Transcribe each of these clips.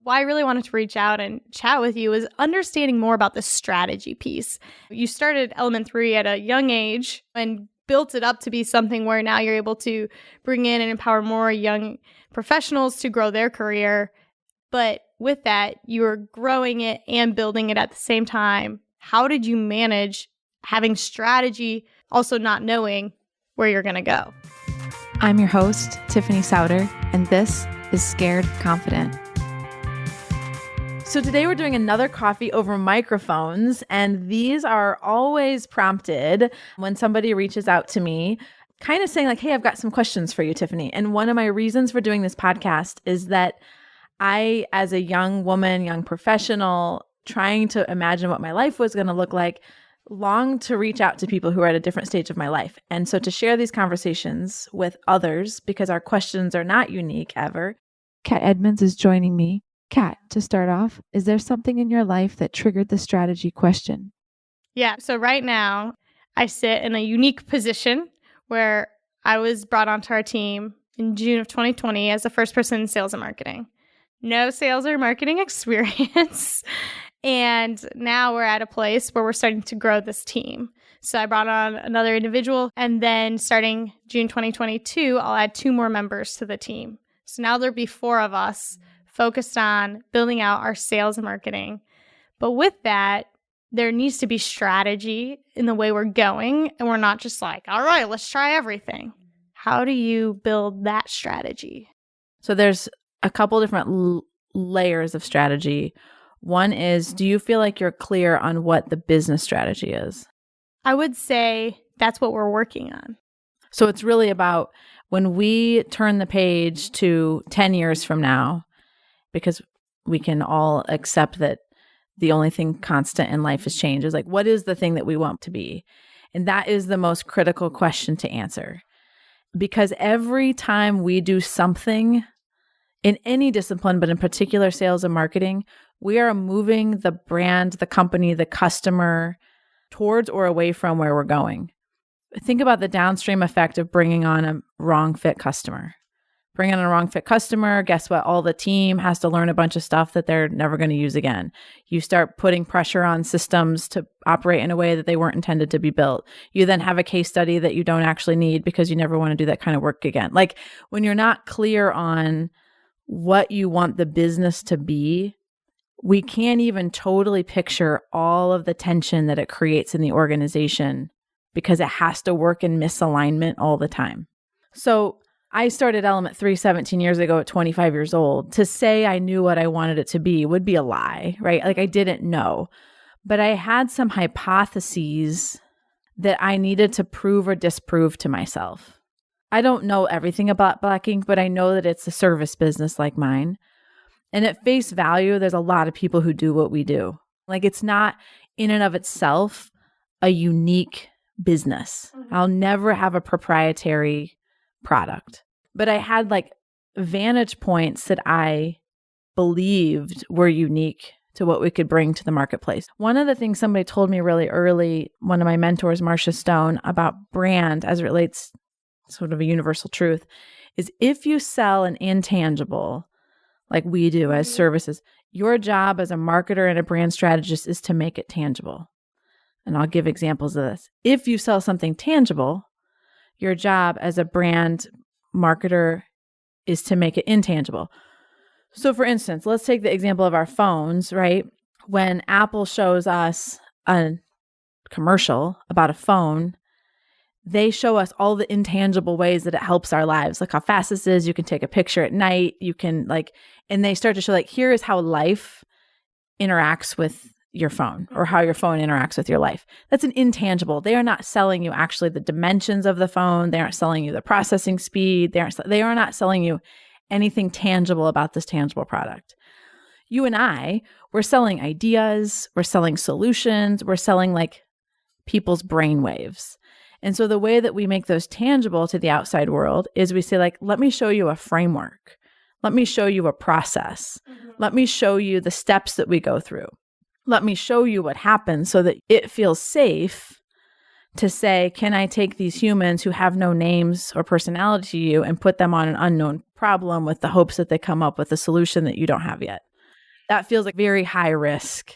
why I really wanted to reach out and chat with you is understanding more about the strategy piece. You started Element 3 at a young age and built it up to be something where now you're able to bring in and empower more young professionals to grow their career. But with that, you were growing it and building it at the same time. How did you manage having strategy, also not knowing where you're going to go? I'm your host, Tiffany Souter, and this is Scared Confident. So today we're doing another coffee over microphones, and these are always prompted when somebody reaches out to me, kind of saying like, hey, I've got some questions for you, Tiffany. And one of my reasons for doing this podcast is that I, as a young woman, young professional, trying to imagine what my life was going to look like, long to reach out to people who are at a different stage of my life. And so to share these conversations with others, because our questions are not unique ever. Cat Edmonds is joining me. Cat, to start off, is there something in your life that triggered the strategy question? Yeah. So right now, I sit in a unique position where I was brought onto our team in June of 2020 as the first person in sales and marketing. No sales or marketing experience. And now we're at a place where we're starting to grow this team. So I brought on another individual, and then starting June 2022, I'll add 2 more members to the team. So now there'll be 4 of us focused on building out our sales and marketing. But with that, there needs to be strategy in the way we're going, and we're not just like, all right, let's try everything. How do you build that strategy? So there's a couple different layers of strategy. One is, do you feel like you're clear on what the business strategy is? I would say that's what we're working on. So it's really about when we turn the page to 10 years from now, because we can all accept that the only thing constant in life is change, is like, what is the thing that we want to be? And that is the most critical question to answer. Because every time we do something in any discipline, but in particular sales and marketing, we are moving the brand, the company, the customer towards or away from where we're going. Think about the downstream effect of bringing on a wrong fit customer. Bring on a wrong fit customer, guess what? All the team has to learn a bunch of stuff that they're never going to use again. You start putting pressure on systems to operate in a way that they weren't intended to be built. You then have a case study that you don't actually need because you never want to do that kind of work again. Like when you're not clear on what you want the business to be, we can't even totally picture all of the tension that it creates in the organization because it has to work in misalignment all the time. So I started Element 3 17 years ago at 25 years old. To say I knew what I wanted it to be would be a lie, right? Like I didn't know. But I had some hypotheses that I needed to prove or disprove to myself. I don't know everything about Blackink, but I know that it's a service business like mine. And at face value, there's a lot of people who do what we do. Like it's not in and of itself a unique business. I'll never have a proprietary product. But I had like vantage points that I believed were unique to what we could bring to the marketplace. One of the things somebody told me really early, one of my mentors, Marcia Stone, about brand as it relates sort of a universal truth, is if you sell an intangible, like we do as services, your job as a marketer and a brand strategist is to make it tangible. And I'll give examples of this. If you sell something tangible, your job as a brand marketer is to make it intangible. So for instance, let's take the example of our phones, right? When Apple shows us a commercial about a phone, they show us all the intangible ways that it helps our lives, like how fast this is. You can take a picture at night. You can and they start to show like, here is how life interacts with your phone or how your phone interacts with your life. That's an intangible. They are not selling you actually the dimensions of the phone. They aren't selling you the processing speed. They are not selling you anything tangible about this tangible product. You and I, we're selling ideas, we're selling solutions, we're selling like people's brain waves. And so the way that we make those tangible to the outside world is we say like, let me show you a framework. Let me show you a process. Let me show you the steps that we go through. Let me show you what happens so that it feels safe to say, can I take these humans who have no names or personality to you and put them on an unknown problem with the hopes that they come up with a solution that you don't have yet? That feels like very high risk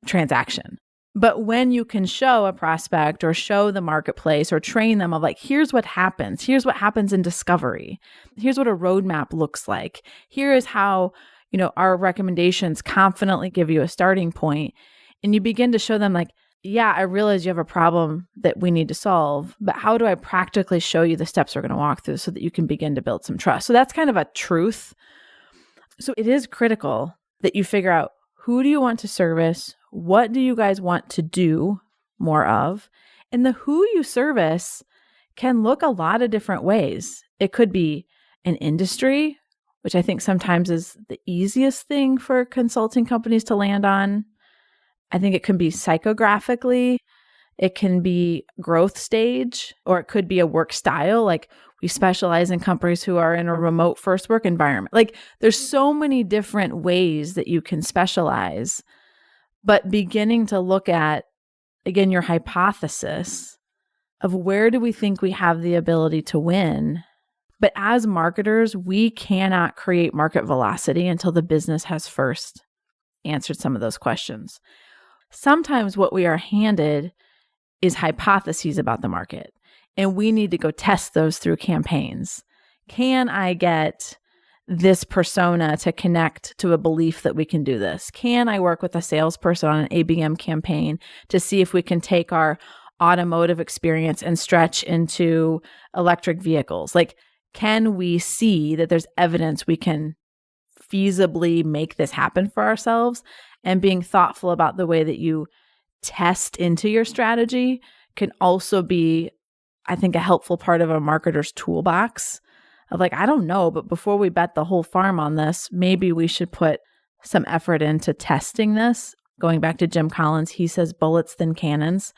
transaction. But when you can show a prospect or show the marketplace or train them of like, here's what happens. Here's what happens in discovery. Here's what a roadmap looks like. Here is how, our recommendations confidently give you a starting point. And you begin to show them like, yeah, I realize you have a problem that we need to solve, but how do I practically show you the steps we're going to walk through so that you can begin to build some trust? So that's kind of a truth. So it is critical that you figure out, who do you want to service? What do you guys want to do more of? And the who you service can look a lot of different ways. It could be an industry, which I think sometimes is the easiest thing for consulting companies to land on. I think it can be psychographically. It can be growth stage, or it could be a work style. Like we specialize in companies who are in a remote first work environment. Like there's so many different ways that you can specialize, but beginning to look at, again, your hypothesis of where do we think we have the ability to win. But as marketers, we cannot create market velocity until the business has first answered some of those questions. Sometimes what we are handed is hypotheses about the market, and we need to go test those through campaigns. Can I get this persona to connect to a belief that we can do this? Can I work with a salesperson on an ABM campaign to see if we can take our automotive experience and stretch into electric vehicles? Like, can we see that there's evidence we can feasibly make this happen for ourselves? And being thoughtful about the way that you test into your strategy can also be, I think, a helpful part of a marketer's toolbox of like, I don't know, but before we bet the whole farm on this, maybe we should put some effort into testing this. Going back to Jim Collins, he says bullets than cannons.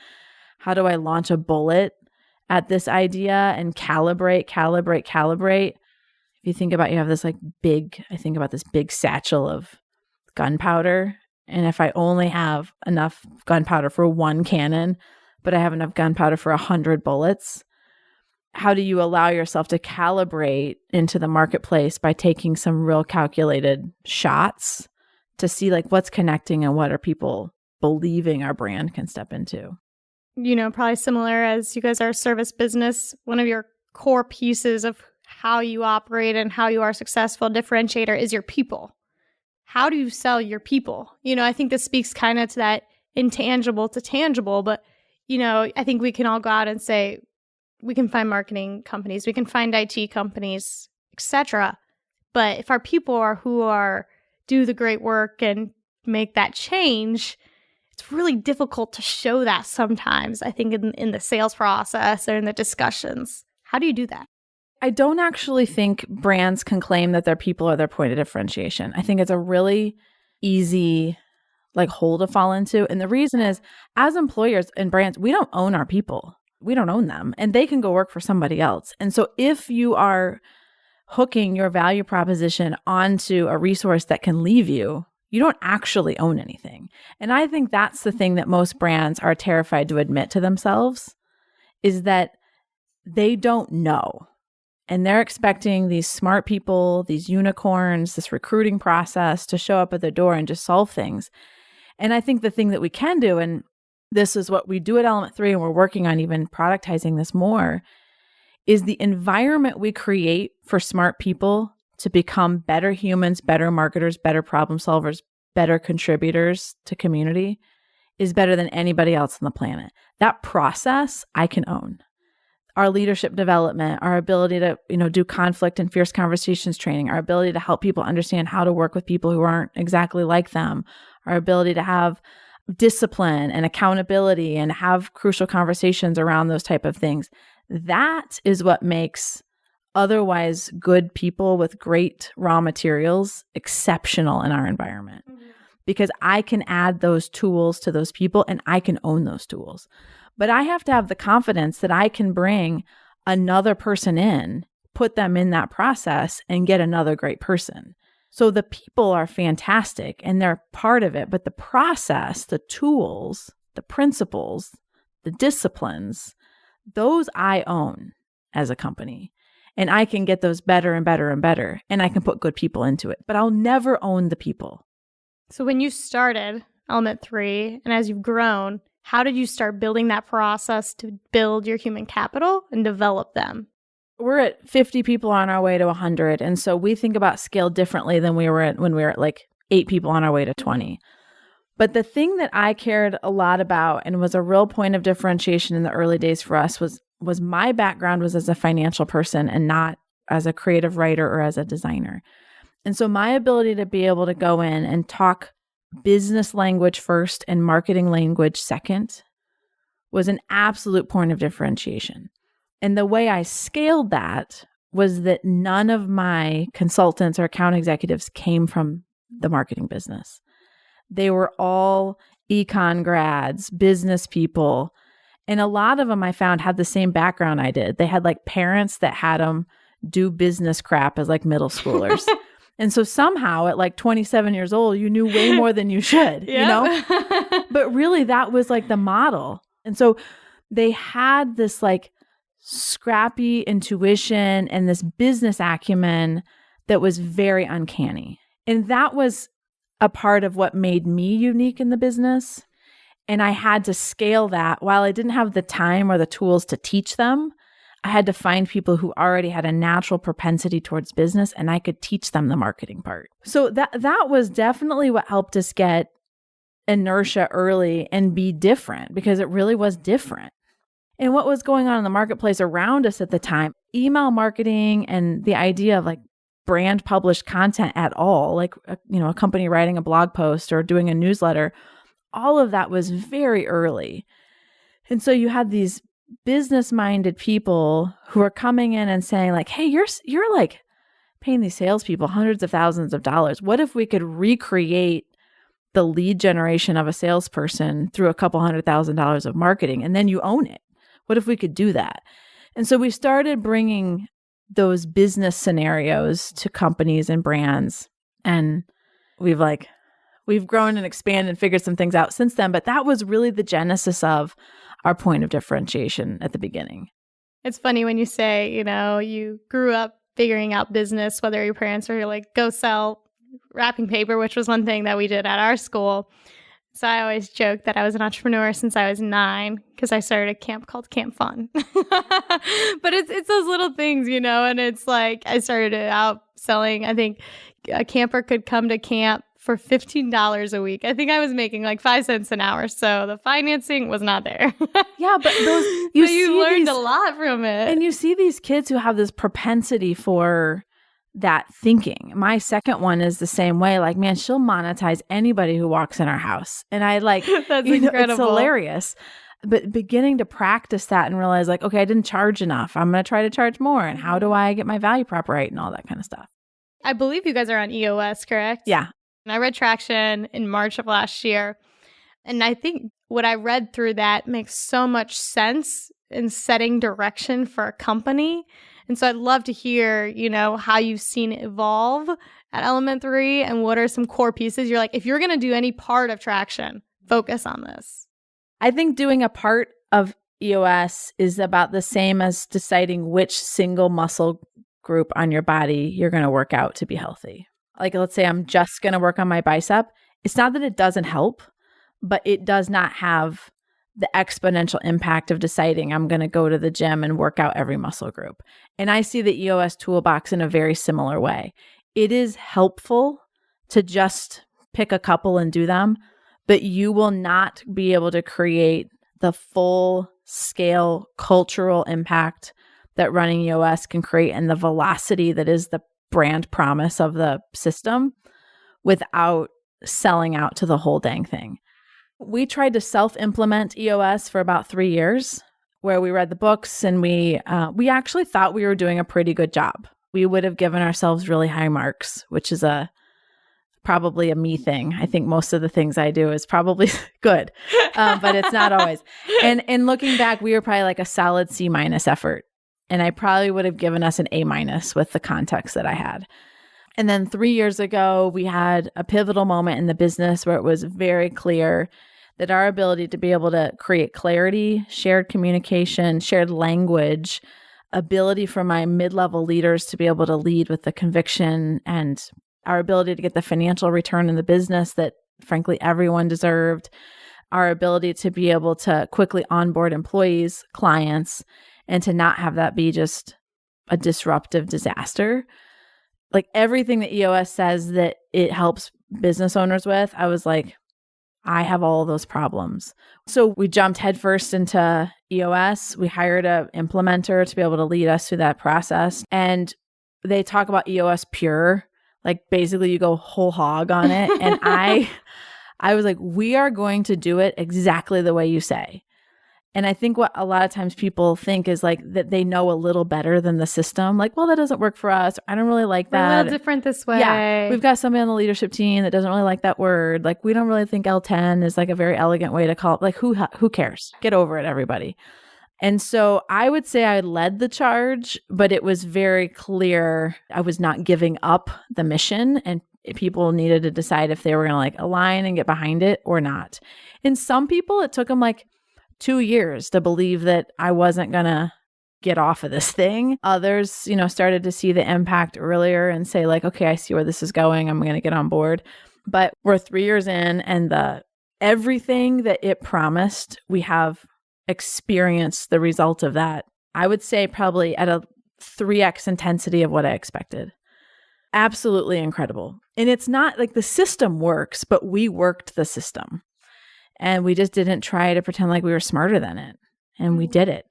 How do I launch a bullet at this idea and calibrate? If you think about, you have this like big, I think about this big satchel of gunpowder. And if I only have enough gunpowder for one cannon, but I have enough gunpowder for 100 bullets, how do you allow yourself to calibrate into the marketplace by taking some real calculated shots to see like what's connecting and what are people believing our brand can step into? Probably similar, as you guys are a service business, one of your core pieces of how you operate and how you are successful differentiator is your people. How do you sell your people? I think this speaks kind of to that intangible to tangible, but, I think we can all go out and say, we can find marketing companies, we can find IT companies, etc. But if our people are who do the great work and make that change, it's really difficult to show that sometimes, I think, in the sales process or in the discussions. How do you do that? I don't actually think brands can claim that their people are their point of differentiation. I think it's a really easy hole to fall into. And the reason is, as employers and brands, we don't own our people. We don't own them, and they can go work for somebody else. And so if you are hooking your value proposition onto a resource that can leave you, you don't actually own anything. And I think that's the thing that most brands are terrified to admit to themselves, is that they don't know. And they're expecting these smart people, these unicorns, this recruiting process to show up at the door and just solve things. And I think the thing that we can do, and this is what we do at Element 3, and we're working on even productizing this more, is the environment we create for smart people to become better humans, better marketers, better problem solvers, better contributors to community is better than anybody else on the planet. That process I can own. Our leadership development, our ability to, do conflict and fierce conversations training, our ability to help people understand how to work with people who aren't exactly like them, our ability to have discipline and accountability and have crucial conversations around those type of things. That is what makes otherwise good people with great raw materials exceptional in our environment. Mm-hmm. Because I can add those tools to those people and I can own those tools. But I have to have the confidence that I can bring another person in, put them in that process, and get another great person. So the people are fantastic and they're part of it, but the process, the tools, the principles, the disciplines, those I own as a company. And I can get those better and better and better, and I can put good people into it. But I'll never own the people. So when you started Element 3 and as you've grown, how did you start building that process to build your human capital and develop them? We're at 50 people on our way to 100. And so we think about scale differently than we were at when we were at like 8 people on our way to 20. But the thing that I cared a lot about and was a real point of differentiation in the early days for us was my background was as a financial person and not as a creative writer or as a designer. And so my ability to be able to go in and talk business language first and marketing language second was an absolute point of differentiation. And the way I scaled that was that none of my consultants or account executives came from the marketing business. They were all econ grads, business people. And a lot of them I found had the same background I did. They had like parents that had them do business crap as like middle schoolers. And so somehow at like 27 years old, you knew way more than you should, you know? But really that was like the model. And so they had this like scrappy intuition and this business acumen that was very uncanny. And that was a part of what made me unique in the business. And I had to scale that. While I didn't have the time or the tools to teach them, I had to find people who already had a natural propensity towards business, and I could teach them the marketing part. So that was definitely what helped us get inertia early and be different, because it really was different. And what was going on in the marketplace around us at the time, email marketing and the idea of like brand published content at all, like a company writing a blog post or doing a newsletter, all of that was very early. And so you had these business-minded people who are coming in and saying like, hey, you're like paying these salespeople hundreds of thousands of dollars. What if we could recreate the lead generation of a salesperson through a couple $100,000 of marketing, and then you own it? What if we could do that? And so we started bringing those business scenarios to companies and brands, and we've grown and expanded and figured some things out since then. But that was really the genesis of our point of differentiation at the beginning. It's funny when you say, you grew up figuring out business, whether your parents were like, go sell wrapping paper, which was one thing that we did at our school. So I always joke that I was an entrepreneur since I was 9 because I started a camp called Camp Fun. But it's those little things, and it's like I started out selling, I think a camper could come to camp for $15 a week. I think I was making like 5 cents an hour. So the financing was not there. Yeah, but you learned a lot from it. And you see these kids who have this propensity for that thinking. My second one is the same way. Like, man, she'll monetize anybody who walks in our house. And I like, that's incredible. It's hilarious. But beginning to practice that and realize like, okay, I didn't charge enough. I'm going to try to charge more. And how do I get my value prop right and all that kind of stuff. I believe you guys are on EOS, correct? Yeah. And I read Traction in March of last year. And I think what I read through that makes so much sense in setting direction for a company. And so I'd love to hear, how you've seen it evolve at Element 3 and what are some core pieces you're like, if you're going to do any part of Traction, focus on this. I think doing a part of EOS is about the same as deciding which single muscle group on your body you're going to work out to be healthy. Like, let's say I'm just going to work on my bicep. It's not that it doesn't help, but it does not have the exponential impact of deciding I'm going to go to the gym and work out every muscle group. And I see the EOS toolbox in a very similar way. It is helpful to just pick a couple and do them, but you will not be able to create the full scale cultural impact that running EOS can create and the velocity that is the brand promise of the system without selling out to the whole dang thing. We tried to self-implement EOS for about 3 years, where we read the books and we actually thought we were doing a pretty good job. We would have given ourselves really high marks, which is probably a me thing. I think most of the things I do is probably good, but it's not always. And looking back, we were probably like a solid C- effort. And I probably would have given us an A- with the context that I had. And then 3 years ago, we had a pivotal moment in the business where it was very clear that our ability to be able to create clarity, shared communication, shared language, ability for my mid-level leaders to be able to lead with the conviction, and our ability to get the financial return in the business that frankly everyone deserved, our ability to be able to quickly onboard employees, clients, and to not have that be just a disruptive disaster. Like everything that EOS says that it helps business owners with, I was like, I have all of those problems. So we jumped headfirst into EOS. We hired an implementer to be able to lead us through that process. And they talk about EOS Pure, like basically you go whole hog on it. And I was like, we are going to do it exactly the way you say. And I think what a lot of times people think is like that they know a little better than the system. Like, well, that doesn't work for us. I don't really like that. We're a little different this way. Yeah. We've got somebody on the leadership team that doesn't really like that word. Like, we don't really think L10 is like a very elegant way to call it. Like, who cares? Get over it, everybody. And so I would say I led the charge, but it was very clear I was not giving up the mission, and people needed to decide if they were going to like align and get behind it or not. And some people, it took them like 2 years to believe that I wasn't going to get off of this thing. Others, started to see the impact earlier and say like, okay, I see where this is going. I'm going to get on board. But we're 3 years in, and everything that it promised, we have experienced the result of that. I would say probably at a 3x intensity of what I expected. Absolutely incredible. And it's not like the system works, but we worked the system. And we just didn't try to pretend like we were smarter than it. And we did it.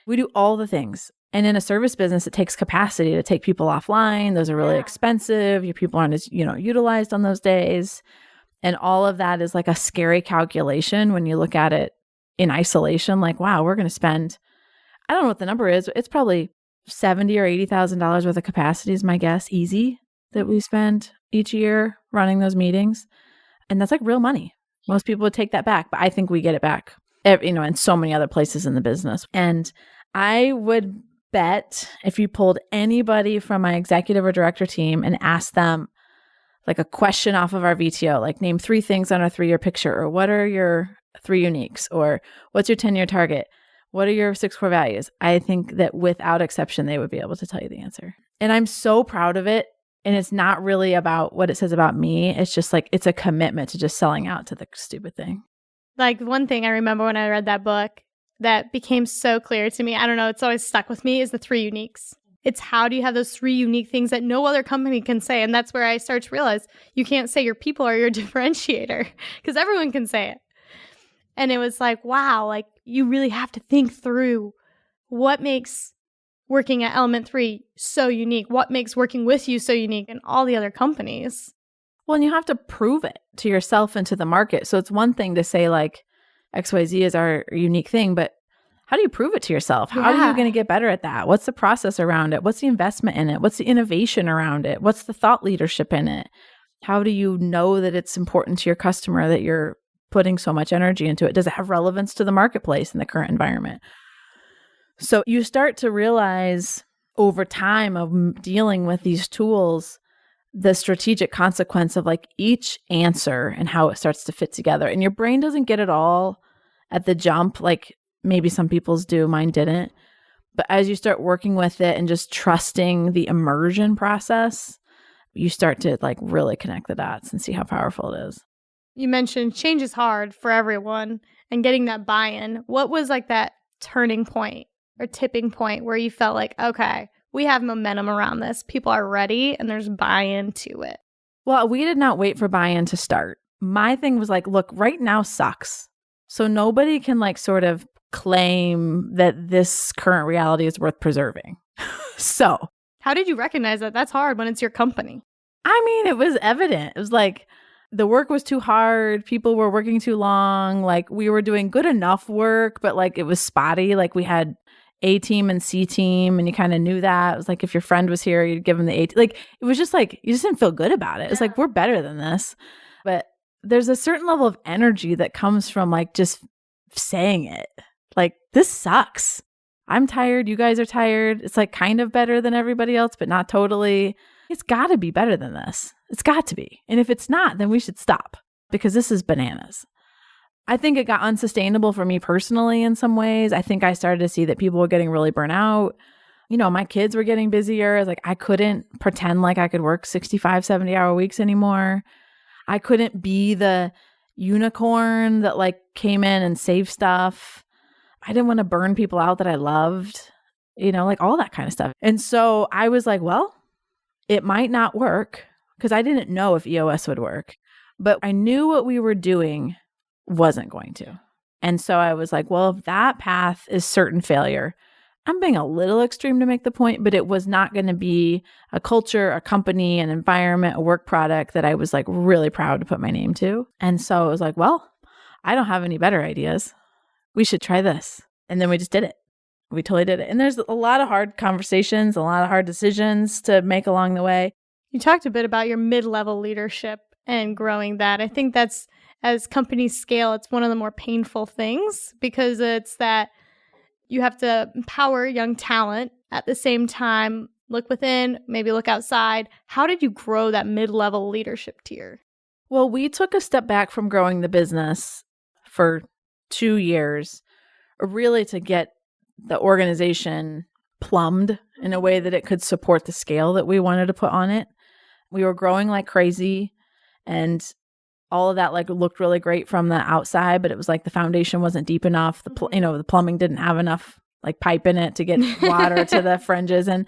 We do all the things. And in a service business, it takes capacity to take people offline. Those are really expensive. Your people aren't as, utilized on those days. And all of that is like a scary calculation when you look at it in isolation. Like, wow, we're going to spend, I don't know what the number is, but it's probably $70,000 or $80,000 worth of capacity is my guess, easy, that we spend each year running those meetings. And that's like real money. Most people would take that back, but I think we get it back, in so many other places in the business. And I would bet if you pulled anybody from my executive or director team and asked them like a question off of our VTO, like name 3 things on our 3-year picture, or what are your 3 uniques, or what's your 10-year target? What are your 6 core values? I think that without exception, they would be able to tell you the answer. And I'm so proud of it. And it's not really about what it says about me. It's just like, it's a commitment to just selling out to the stupid thing. Like one thing I remember when I read that book that became so clear to me, I don't know, it's always stuck with me, is the 3 uniques. It's how do you have those 3 unique things that no other company can say? And that's where I start to realize you can't say your people are your differentiator because everyone can say it. And it was like, wow, like you really have to think through what makes working at Element 3 so unique, what makes working with you so unique and all the other companies. Well, and you have to prove it to yourself and to the market. So it's one thing to say like XYZ is our unique thing, but how do you prove it to yourself? How are you going to get better at that? What's the process around it? What's the investment in it? What's the innovation around it? What's the thought leadership in it? How do you know that it's important to your customer that you're putting so much energy into it? Does it have relevance to the marketplace in the current environment? So you start to realize over time of dealing with these tools, the strategic consequence of like each answer and how it starts to fit together. And your brain doesn't get it all at the jump, like maybe some people's do, mine didn't. But as you start working with it and just trusting the immersion process, you start to like really connect the dots and see how powerful it is. You mentioned change is hard for everyone and getting that buy-in. What was like that turning point or tipping point where you felt like, okay, we have momentum around this. People are ready and there's buy-in to it? Well, we did not wait for buy-in to start. My thing was like, look, right now sucks. So nobody can like sort of claim that this current reality is worth preserving. So how did you recognize that? That's hard when it's your company. I mean, it was evident. It was like the work was too hard. People were working too long. Like we were doing good enough work, but like it was spotty. Like we had A team and C team, and you kind of knew that. It was like if your friend was here, you'd give them the A team. Like it was just like, you just didn't feel good about it. It's like, we're better than this. But there's a certain level of energy that comes from like just saying it. Like, this sucks. I'm tired. You guys are tired. It's like kind of better than everybody else, but not totally. It's got to be better than this. It's got to be. And if it's not, then we should stop because this is bananas. I think it got unsustainable for me personally in some ways. I think I started to see that people were getting really burnt out. My kids were getting busier. Like I couldn't pretend like I could work 65, 70-hour weeks anymore. I couldn't be the unicorn that like came in and saved stuff. I didn't want to burn people out that I loved, like all that kind of stuff. And so I was like, well, it might not work because I didn't know if EOS would work, but I knew what we were doing wasn't going to. And so I was like, well, if that path is certain failure, I'm being a little extreme to make the point, but it was not going to be a culture, a company, an environment, a work product that I was like really proud to put my name to. And so I was like, well, I don't have any better ideas. We should try this. And then we just did it. We totally did it. And there's a lot of hard conversations, a lot of hard decisions to make along the way. You talked a bit about your mid-level leadership and growing that. I think that's, as companies scale, it's one of the more painful things because it's that you have to empower young talent at the same time, look within, maybe look outside. How did you grow that mid-level leadership tier? Well, we took a step back from growing the business for 2 years, really to get the organization plumbed in a way that it could support the scale that we wanted to put on it. We were growing like crazy, and all of that like looked really great from the outside, but it was like the foundation wasn't deep enough. The plumbing didn't have enough like pipe in it to get water to the fringes, and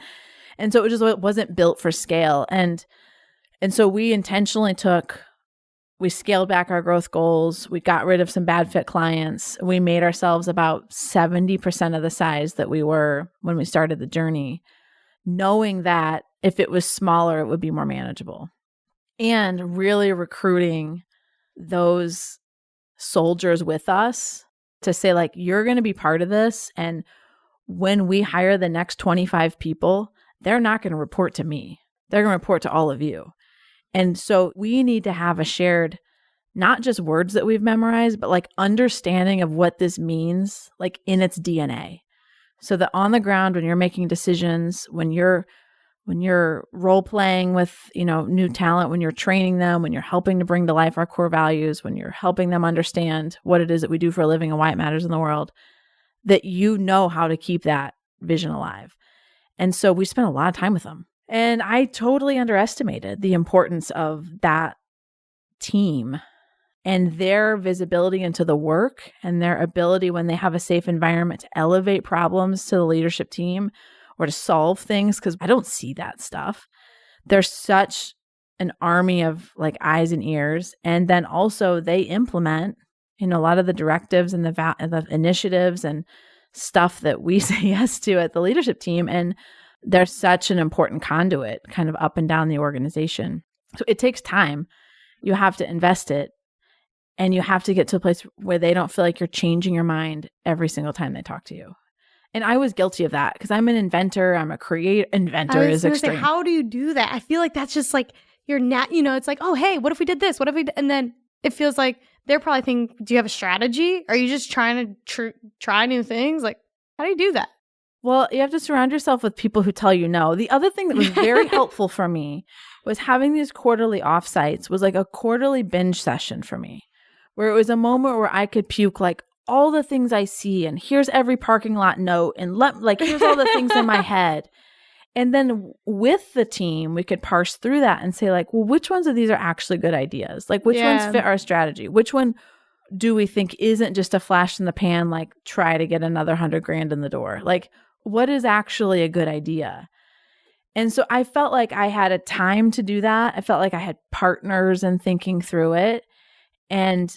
so it wasn't built for scale. And so we intentionally we scaled back our growth goals. We got rid of some bad fit clients. We made ourselves about 70% of the size that we were when we started the journey, knowing that if it was smaller, it would be more manageable. And really recruiting those soldiers with us to say, like, you're going to be part of this. And when we hire the next 25 people, they're not going to report to me. They're going to report to all of you. And so we need to have a shared, not just words that we've memorized, but like understanding of what this means, like in its DNA. So that on the ground, when you're making decisions, when you're role playing with, new talent, when you're training them, when you're helping to bring to life our core values, when you're helping them understand what it is that we do for a living and why it matters in the world, that you know how to keep that vision alive. And so we spent a lot of time with them. And I totally underestimated the importance of that team and their visibility into the work and their ability when they have a safe environment to elevate problems to the leadership team or to solve things, because I don't see that stuff. There's such an army of like eyes and ears. And then also they implement, a lot of the directives and the initiatives and stuff that we say yes to at the leadership team. And they're such an important conduit kind of up and down the organization. So it takes time. You have to invest it. And you have to get to a place where they don't feel like you're changing your mind every single time they talk to you. And I was guilty of that because I'm an inventor. I'm a creative. Inventor is extreme. Say, how do you do that? I feel like that's just like your it's like, oh, hey, what if we did this? What if we and then it feels like they're probably thinking, do you have a strategy? Are you just trying to try new things? Like, how do you do that? Well, you have to surround yourself with people who tell you no. The other thing that was very helpful for me was having these quarterly offsites was like a quarterly binge session for me, where it was a moment where I could puke like all the things I see, and here's every parking lot note, and here's all the things in my head. And then with the team, we could parse through that and say like, well, which ones of these are actually good ideas? Like which ones fit our strategy? Which one do we think isn't just a flash in the pan, like try to get another $100,000 in the door? Like what is actually a good idea? And so I felt like I had a time to do that. I felt like I had partners in thinking through it. And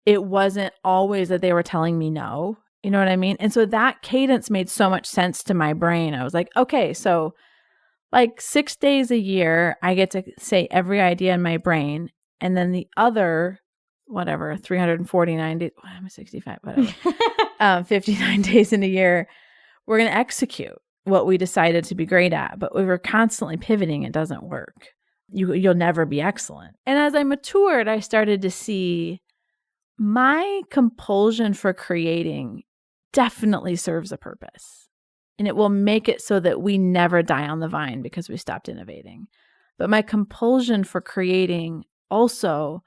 it wasn't always that they were telling me no. You know what I mean? And so that cadence made so much sense to my brain. I was like, okay, so like 6 days a year, I get to say every idea in my brain. And then the other, 349 days, I'm 65, whatever, 59 days in a year, we're going to execute what we decided to be great at. But we were constantly pivoting. It doesn't work. You'll never be excellent. And as I matured, I started to see my compulsion for creating definitely serves a purpose. And it will make it so that we never die on the vine because we stopped innovating. But my compulsion for creating also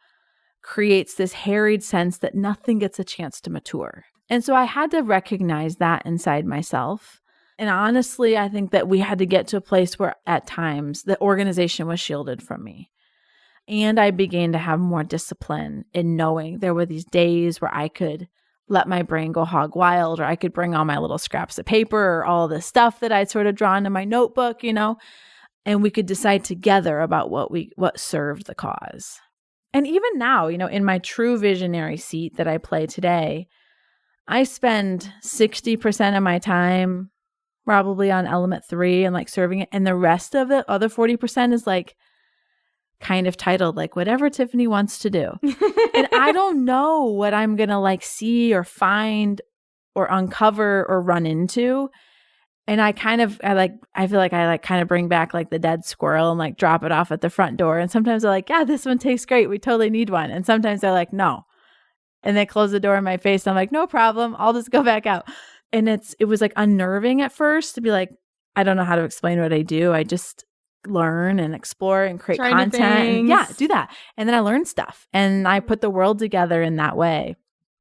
creates this harried sense that nothing gets a chance to mature. And so I had to recognize that inside myself. And honestly, I think that we had to get to a place where at times the organization was shielded from me. And I began to have more discipline in knowing there were these days where I could let my brain go hog wild, or I could bring all my little scraps of paper or all this stuff that I'd sort of drawn in my notebook, and we could decide together about what served the cause. And even now, in my true visionary seat that I play today, I spend 60% of my time probably on element 3 and like serving it. And the rest of the other 40% is like kind of titled like whatever Tiffany wants to do. And I don't know what I'm going to like see or find or uncover or run into. And I feel like I like kind of bring back like the dead squirrel and like drop it off at the front door. And sometimes they're like, yeah, this one tastes great. We totally need one. And sometimes they're like, no. And they close the door in my face. And I'm like, no problem. I'll just go back out. And it was like unnerving at first to be like, I don't know how to explain what I do. I just learn and explore and create content. And do that. And then I learn stuff and I put the world together in that way.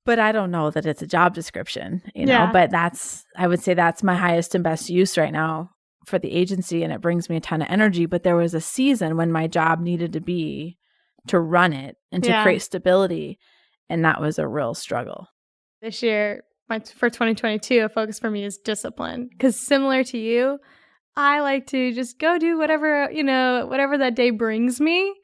But I don't know that it's a job description, but I would say that's my highest and best use right now for the agency. And it brings me a ton of energy. But there was a season when my job needed to be to run it and to create stability. And that was a real struggle. This year, for 2022, a focus for me is discipline. Because similar to you, I like to just go do whatever that day brings me.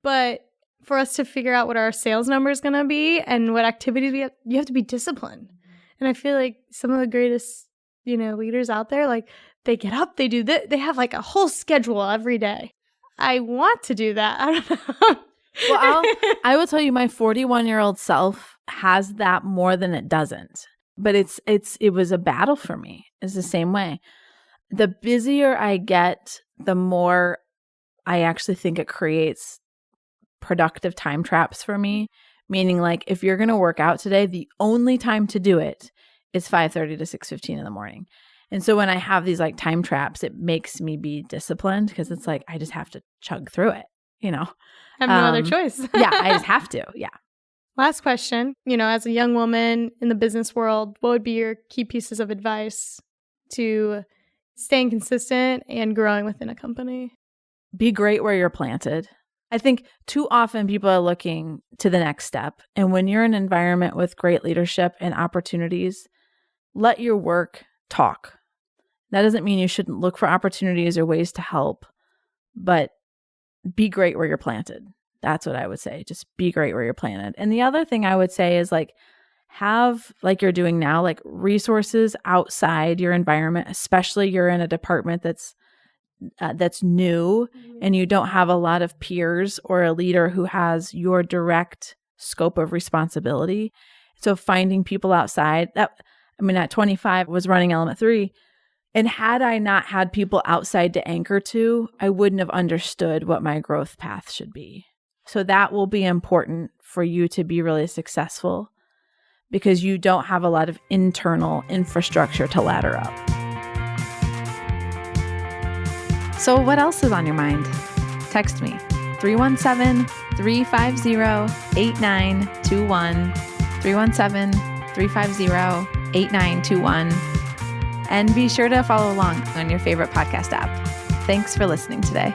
But for us to figure out what our sales number is going to be and what activities you have to be disciplined. And I feel like some of the greatest, leaders out there, like they get up, they do this, they have like a whole schedule every day. I want to do that. I don't know. Well, I will tell you, my 41-year-old self has that more than it doesn't. But it was a battle for me. It's the same way. The busier I get, the more I actually think it creates productive time traps for me. Meaning like if you're going to work out today, the only time to do it is 5:30 to 6:15 in the morning. And so when I have these like time traps, it makes me be disciplined because it's like I just have to chug through it, I have no other choice. Yeah, I just have to. Yeah. Last question, as a young woman in the business world, what would be your key pieces of advice to staying consistent and growing within a company? Be great where you're planted. I think too often people are looking to the next step. And when you're in an environment with great leadership and opportunities, let your work talk. That doesn't mean you shouldn't look for opportunities or ways to help, but be great where you're planted. That's what I would say. Just be great where you're planted. And the other thing I would say is like have, like you're doing now, like resources outside your environment, especially you're in a department that's new and you don't have a lot of peers or a leader who has your direct scope of responsibility. So finding people outside at 25 was running element 3. And had I not had people outside to anchor to, I wouldn't have understood what my growth path should be. So that will be important for you to be really successful because you don't have a lot of internal infrastructure to ladder up. So what else is on your mind? Text me, 317-350-8921, 317-350-8921. And be sure to follow along on your favorite podcast app. Thanks for listening today.